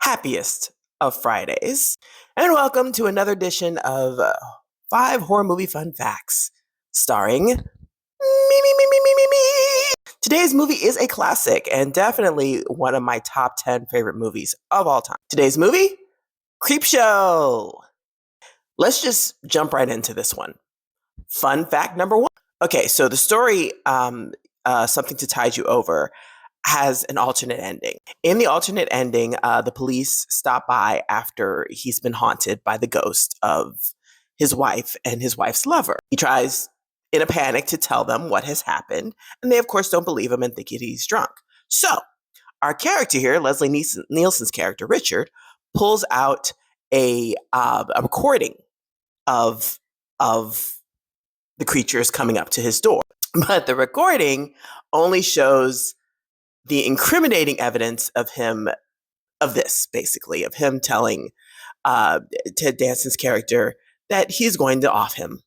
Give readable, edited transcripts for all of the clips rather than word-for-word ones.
happiest of Fridays, and welcome to another edition of 5 horror movie fun facts, starring me, me, me, me, me, me, me. Today's movie is a classic and definitely one of my top 10 favorite movies of all time. Today's movie, Creepshow. Let's just jump right into this one. Fun fact number 1. Okay, so the story, Something to Tide You Over, has an alternate ending. In the alternate ending, the police stop by after he's been haunted by the ghost of his wife and his wife's lover. He tries in a panic to tell them what has happened, and they of course don't believe him and think he's drunk. So our character here, Leslie Nielsen's character, Richard, pulls out a recording of the creatures coming up to his door. But the recording only shows the incriminating evidence of him telling Ted Danson's character that he's going to off him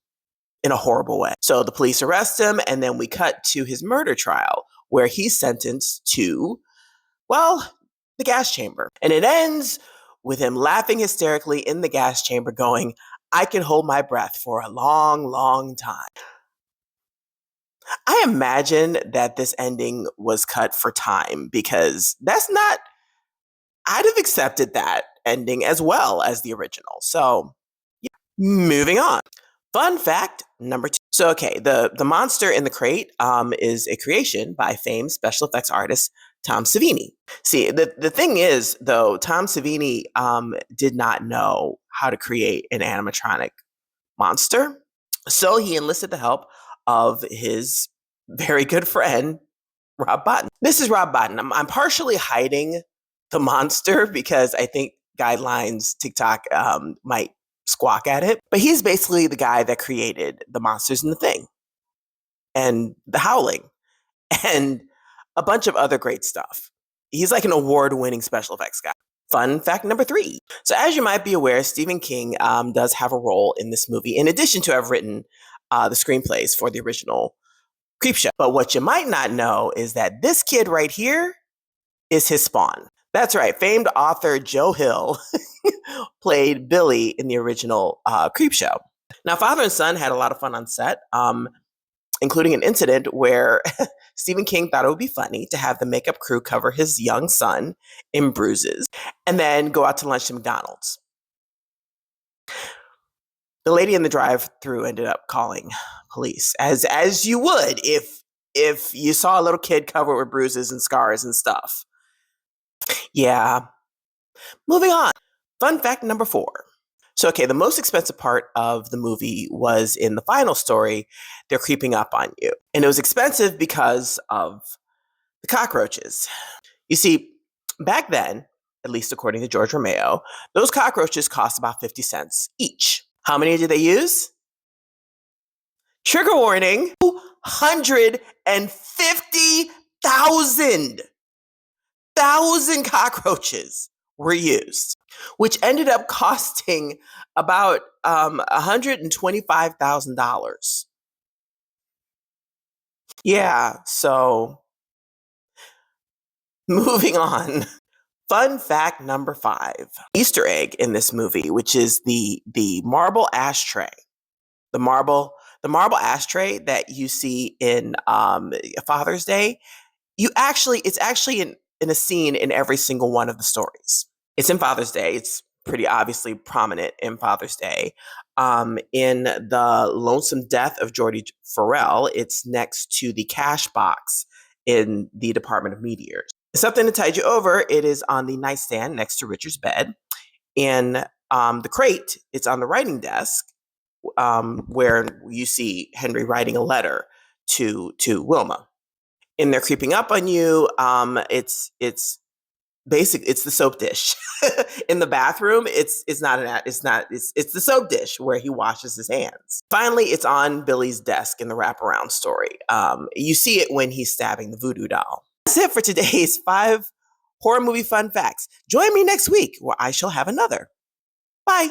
in a horrible way. So the police arrest him, and then we cut to his murder trial, where he's sentenced to, well, the gas chamber. And it ends with him laughing hysterically in the gas chamber, going, "I can hold my breath for a long, long time." I imagine that this ending was cut for time, because I'd have accepted that ending as well as the original. So, yeah. Moving on. Fun fact number 2. So, okay, the monster in the crate is a creation by famed special effects artist Tom Savini. See, the thing is, though, Tom Savini did not know how to create an animatronic monster. So he enlisted the help of his very good friend, Rob Bottin. This is Rob Bottin. I'm partially hiding the monster because I think Guidelines TikTok might squawk at it. But he's basically the guy that created the monsters in The Thing and The Howling and a bunch of other great stuff. He's like an award-winning special effects guy. Fun fact number 3. So as you might be aware, Stephen King does have a role in this movie, in addition to have written the screenplays for the original Creepshow. But what you might not know is that this kid right here is his spawn. That's right, famed author Joe Hill played Billy in the original Creepshow. Now, father and son had a lot of fun on set, including an incident where Stephen King thought it would be funny to have the makeup crew cover his young son in bruises and then go out to lunch to McDonald's. The lady in the drive-thru ended up calling police, as you would if you saw a little kid covered with bruises and scars and stuff. Yeah. Moving on. Fun fact number 4. So, okay, the most expensive part of the movie was in the final story, they're creeping up on you. And it was expensive because of the cockroaches. You see, back then, at least according to George Romeo, those cockroaches cost about 50 cents each. How many did they use? Trigger warning, 250,000 cockroaches were used, which ended up costing about $125,000. Yeah, so moving on. Fun fact number 5. Easter egg in this movie, which is the marble ashtray. The marble ashtray that you see in Father's Day. It's actually in a scene in every single one of the stories. It's in Father's Day. It's pretty obviously prominent in Father's Day. In The Lonesome Death of Geordie Farrell, it's next to the cash box in the Department of Meteors. Something to Tide You Over, it is on the nightstand next to Richard's bed. In the crate, it's on the writing desk, where you see Henry writing a letter to Wilma. In They're Creeping Up on You, it's the soap dish. In the bathroom, it's the soap dish where he washes his hands. Finally, it's on Billy's desk in the wraparound story. You see it when he's stabbing the voodoo doll. That's it for today's 5 horror movie fun facts. Join me next week where I shall have another. Bye.